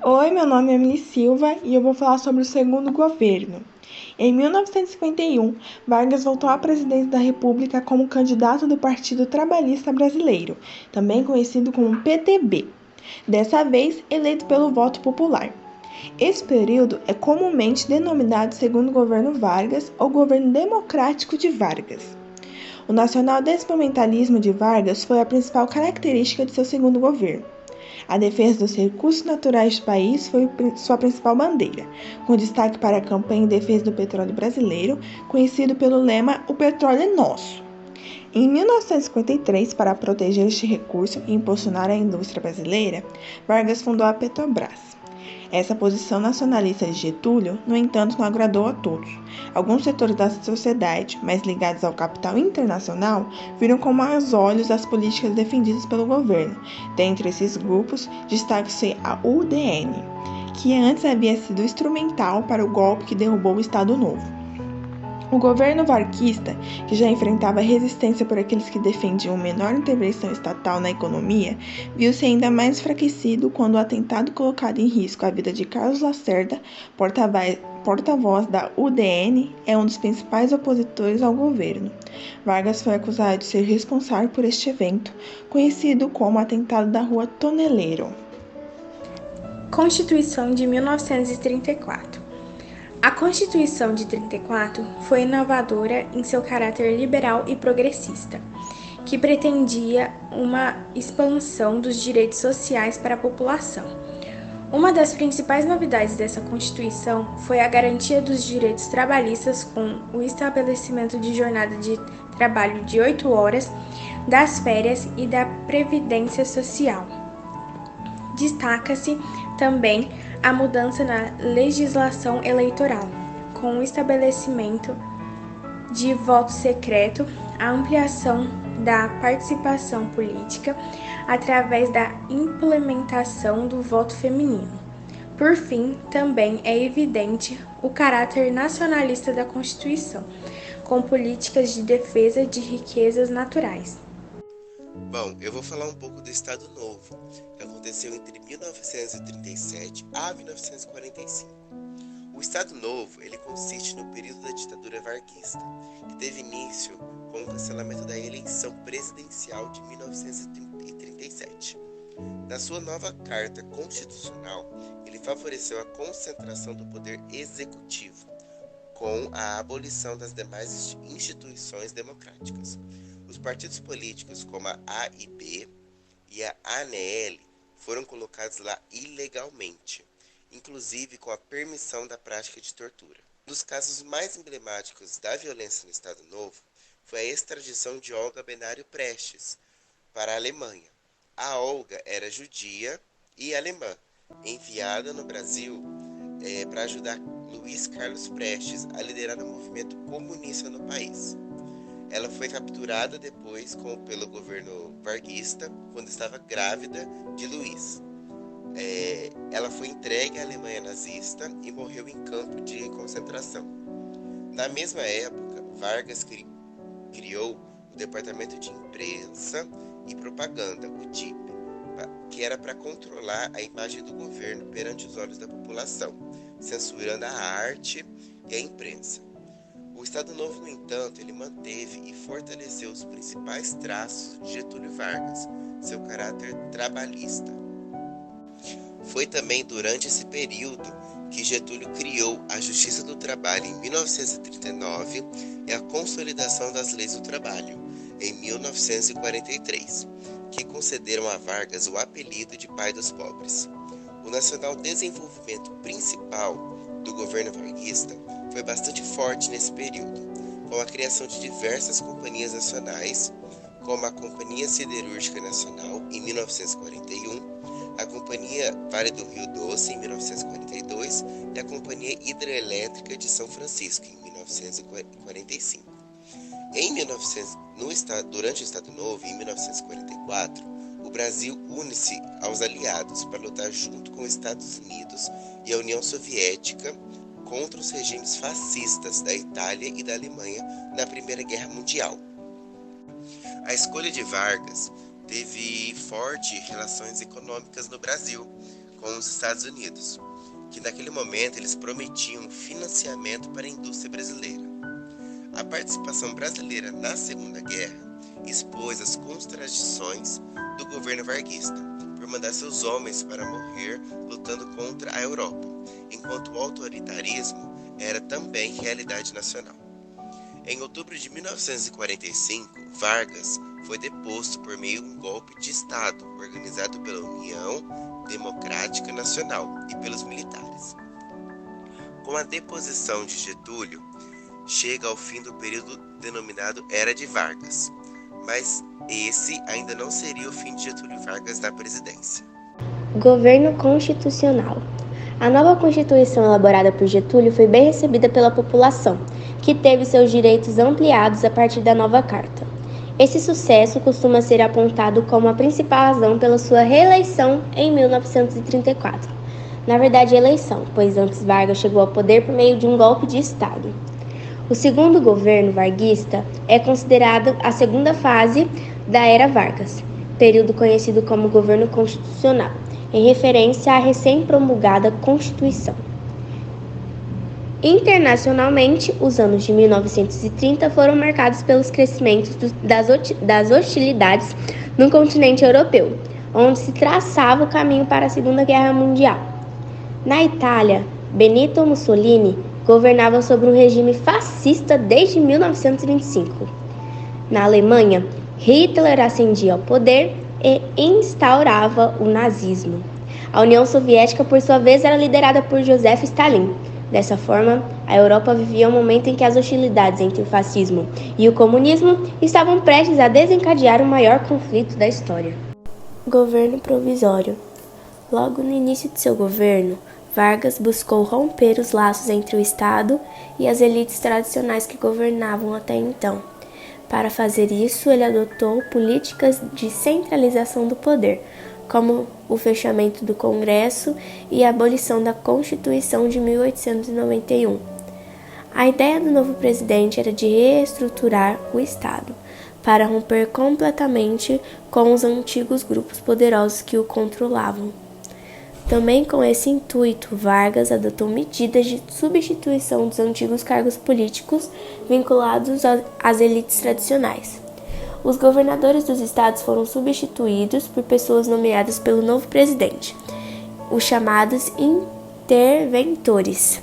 Oi, meu nome é Emily Silva e eu vou falar sobre o segundo governo. Em 1951, Vargas voltou à presidência da República como candidato do Partido Trabalhista Brasileiro, também conhecido como PTB, dessa vez eleito pelo voto popular. Esse período é comumente denominado segundo governo Vargas ou governo democrático de Vargas. O nacional-desenvolvimentalismo de Vargas foi a principal característica de seu segundo governo. A defesa dos recursos naturais do país foi sua principal bandeira, com destaque para a campanha em defesa do petróleo brasileiro, conhecido pelo lema "O petróleo é nosso". Em 1953, para proteger este recurso e impulsionar a indústria brasileira, Vargas fundou a Petrobras. Essa posição nacionalista de Getúlio, no entanto, não agradou a todos. Alguns setores da sociedade, mais ligados ao capital internacional, viram com maus olhos as políticas defendidas pelo governo. Dentre esses grupos, destaca-se a UDN, que antes havia sido instrumental para o golpe que derrubou o Estado Novo. O governo varguista, que já enfrentava resistência por aqueles que defendiam menor intervenção estatal na economia, viu-se ainda mais enfraquecido quando o atentado colocado em risco a vida de Carlos Lacerda, porta-voz da UDN, é um dos principais opositores ao governo. Vargas foi acusado de ser responsável por este evento, conhecido como Atentado da Rua Toneleiro. Constituição de 1934. A Constituição de 34 foi inovadora em seu caráter liberal e progressista, que pretendia uma expansão dos direitos sociais para a população. Uma das principais novidades dessa Constituição foi a garantia dos direitos trabalhistas com o estabelecimento de jornada de trabalho de 8 horas, das férias e da previdência social. Destaca-se também a mudança na legislação eleitoral, com o estabelecimento de voto secreto, a ampliação da participação política através da implementação do voto feminino. Por fim, também é evidente o caráter nacionalista da Constituição, com políticas de defesa de riquezas naturais. Bom, eu vou falar um pouco do Estado Novo, que aconteceu entre 1937 a 1945. O Estado Novo, ele consiste no período da ditadura varguista, que teve início com o cancelamento da eleição presidencial de 1937. Na sua nova Carta Constitucional, ele favoreceu a concentração do poder executivo, com a abolição das demais instituições democráticas. Os partidos políticos como a AIB e a ANL foram colocados lá ilegalmente, inclusive com a permissão da prática de tortura. Um dos casos mais emblemáticos da violência no Estado Novo foi a extradição de Olga Benário Prestes para a Alemanha. A Olga era judia e alemã, enviada no Brasil para ajudar Luiz Carlos Prestes a liderar o movimento comunista no país. Ela foi capturada depois pelo governo varguista, quando estava grávida de Luiz. Ela foi entregue à Alemanha nazista e morreu em campo de concentração. Na mesma época, Vargas criou o Departamento de Imprensa e Propaganda, o DIP, que era para controlar a imagem do governo perante os olhos da população, censurando a arte e a imprensa. O Estado Novo, no entanto, ele manteve e fortaleceu os principais traços de Getúlio Vargas, seu caráter trabalhista. Foi também durante esse período que Getúlio criou a Justiça do Trabalho em 1939 e a Consolidação das Leis do Trabalho em 1943, que concederam a Vargas o apelido de Pai dos Pobres. O nacional desenvolvimento principal do governo varguista foi bastante forte nesse período, com a criação de diversas companhias nacionais, como a Companhia Siderúrgica Nacional em 1941, a Companhia Vale do Rio Doce em 1942 e a Companhia Hidrelétrica de São Francisco em 1945. Durante o Estado Novo, em 1944, o Brasil une-se aos aliados para lutar junto com os Estados Unidos e a União Soviética contra os regimes fascistas da Itália e da Alemanha na Primeira Guerra Mundial. A escolha de Vargas teve fortes relações econômicas no Brasil, com com os Estados Unidos, que naquele momento eles prometiam financiamento para a indústria brasileira. A participação brasileira na Segunda Guerra expôs as contradições do governo varguista, por mandar seus homens para morrer lutando contra a Europa, enquanto o autoritarismo era também realidade nacional. Em outubro de 1945, Vargas foi deposto por meio de um golpe de Estado organizado pela União Democrática Nacional e pelos militares. Com a deposição de Getúlio, chega ao fim do período denominado Era de Vargas, mas esse ainda não seria o fim de Getúlio Vargas na presidência. Governo Constitucional. A nova Constituição elaborada por Getúlio foi bem recebida pela população, que teve seus direitos ampliados a partir da nova Carta. Esse sucesso costuma ser apontado como a principal razão pela sua reeleição em 1934. Na verdade, eleição, pois antes Vargas chegou ao poder por meio de um golpe de Estado. O segundo governo varguista é considerado a segunda fase da Era Vargas, período conhecido como Governo Constitucional, em referência à recém-promulgada Constituição. Internacionalmente, os anos de 1930 foram marcados pelos crescimentos das hostilidades no continente europeu, onde se traçava o caminho para a Segunda Guerra Mundial. Na Itália, Benito Mussolini governava sob um regime fascista desde 1925. Na Alemanha, Hitler ascendia ao poder e instaurava o nazismo. A União Soviética, por sua vez, era liderada por Joseph Stalin. Dessa forma, a Europa vivia um momento em que as hostilidades entre o fascismo e o comunismo estavam prestes a desencadear o maior conflito da história. Governo provisório. Logo no início de seu governo, Vargas buscou romper os laços entre o Estado e as elites tradicionais que governavam até então. Para fazer isso, ele adotou políticas de centralização do poder, como o fechamento do Congresso e a abolição da Constituição de 1891. A ideia do novo presidente era de reestruturar o Estado, para romper completamente com os antigos grupos poderosos que o controlavam. Também com esse intuito, Vargas adotou medidas de substituição dos antigos cargos políticos vinculados às elites tradicionais. Os governadores dos estados foram substituídos por pessoas nomeadas pelo novo presidente, os chamados interventores.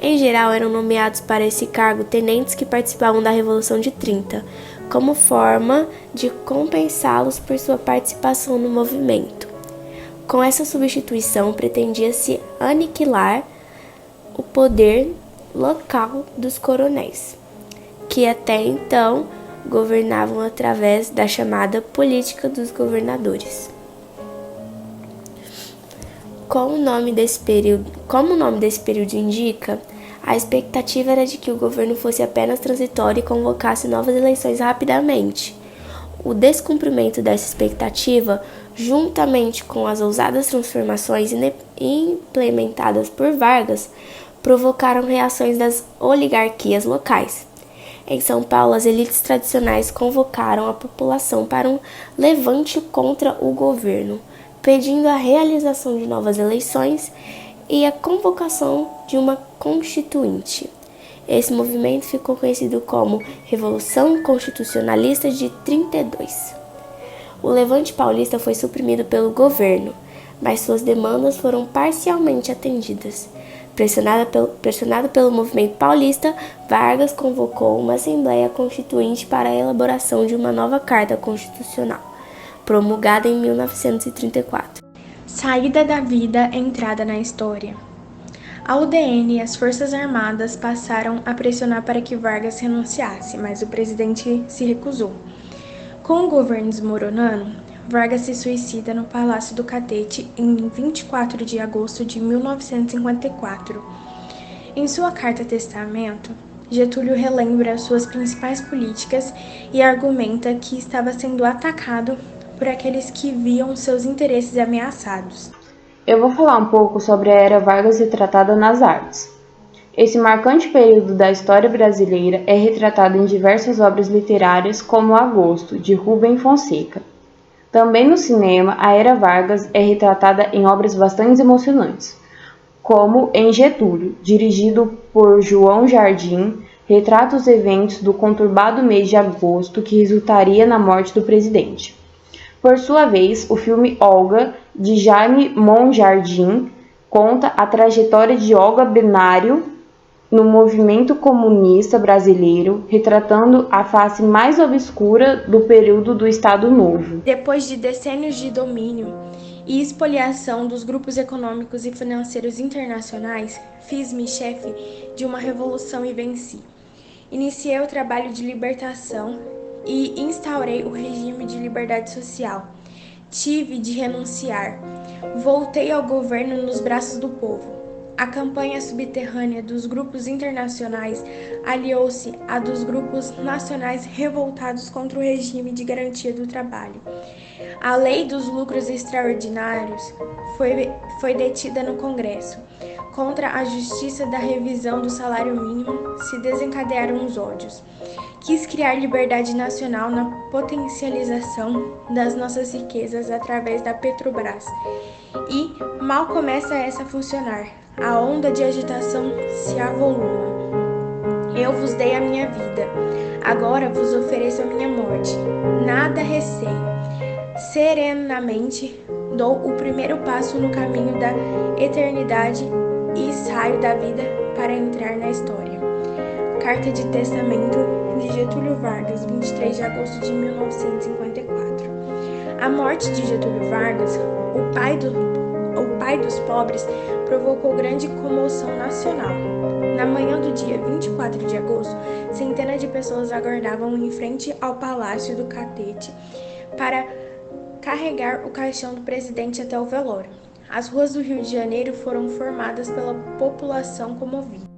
Em geral, eram nomeados para esse cargo tenentes que participavam da Revolução de 30, como forma de compensá-los por sua participação no movimento. Com essa substituição, pretendia-se aniquilar o poder local dos coronéis, que até então governavam através da chamada política dos governadores. Como o nome desse período indica, a expectativa era de que o governo fosse apenas transitório e convocasse novas eleições rapidamente. O descumprimento dessa expectativa, juntamente com as ousadas transformações implementadas por Vargas, provocaram reações das oligarquias locais. Em São Paulo, as elites tradicionais convocaram a população para um levante contra o governo, pedindo a realização de novas eleições e a convocação de uma constituinte. Esse movimento ficou conhecido como Revolução Constitucionalista de 32. O levante paulista foi suprimido pelo governo, mas suas demandas foram parcialmente atendidas. Pressionado pelo movimento paulista, Vargas convocou uma Assembleia Constituinte para a elaboração de uma nova Carta Constitucional, promulgada em 1934. Saída da vida, entrada na história. A UDN e as Forças Armadas passaram a pressionar para que Vargas renunciasse, mas o presidente se recusou. Com o governo desmoronando, Vargas se suicida no Palácio do Catete em 24 de agosto de 1954. Em sua carta-testamento, Getúlio relembra suas principais políticas e argumenta que estava sendo atacado por aqueles que viam seus interesses ameaçados. Eu vou falar um pouco sobre a Era Vargas retratada nas artes. Esse marcante período da história brasileira é retratado em diversas obras literárias, como Agosto, de Rubem Fonseca. Também no cinema, a Era Vargas é retratada em obras bastante emocionantes, como em Getúlio, dirigido por João Jardim, retrata os eventos do conturbado mês de agosto que resultaria na morte do presidente. Por sua vez, o filme Olga, de Jaime Monjardim, conta a trajetória de Olga Benário no movimento comunista brasileiro, retratando a face mais obscura do período do Estado Novo. Depois de decênios de domínio e expoliação dos grupos econômicos e financeiros internacionais, fiz-me chefe de uma revolução e venci. Iniciei o trabalho de libertação e instaurei o regime de liberdade social. Tive de renunciar. Voltei ao governo nos braços do povo. A campanha subterrânea dos grupos internacionais aliou-se à dos grupos nacionais revoltados contra o regime de garantia do trabalho. A lei dos lucros extraordinários foi detida no Congresso. Contra a justiça da revisão do salário mínimo se desencadearam os ódios. Quis criar liberdade nacional na potencialização das nossas riquezas através da Petrobras. E mal começa essa a funcionar, a onda de agitação se avoluma. Eu vos dei a minha vida, agora vos ofereço a minha morte. Nada receio. Serenamente dou o primeiro passo no caminho da eternidade e saio da vida para entrar na história. Carta de testamento de Getúlio Vargas, 23 de agosto de 1954. A morte de Getúlio Vargas, o pai dos pobres, provocou grande comoção nacional. Na manhã do dia 24 de agosto, centenas de pessoas aguardavam em frente ao Palácio do Catete para carregar o caixão do presidente até o velório. As ruas do Rio de Janeiro foram formadas pela população comovida.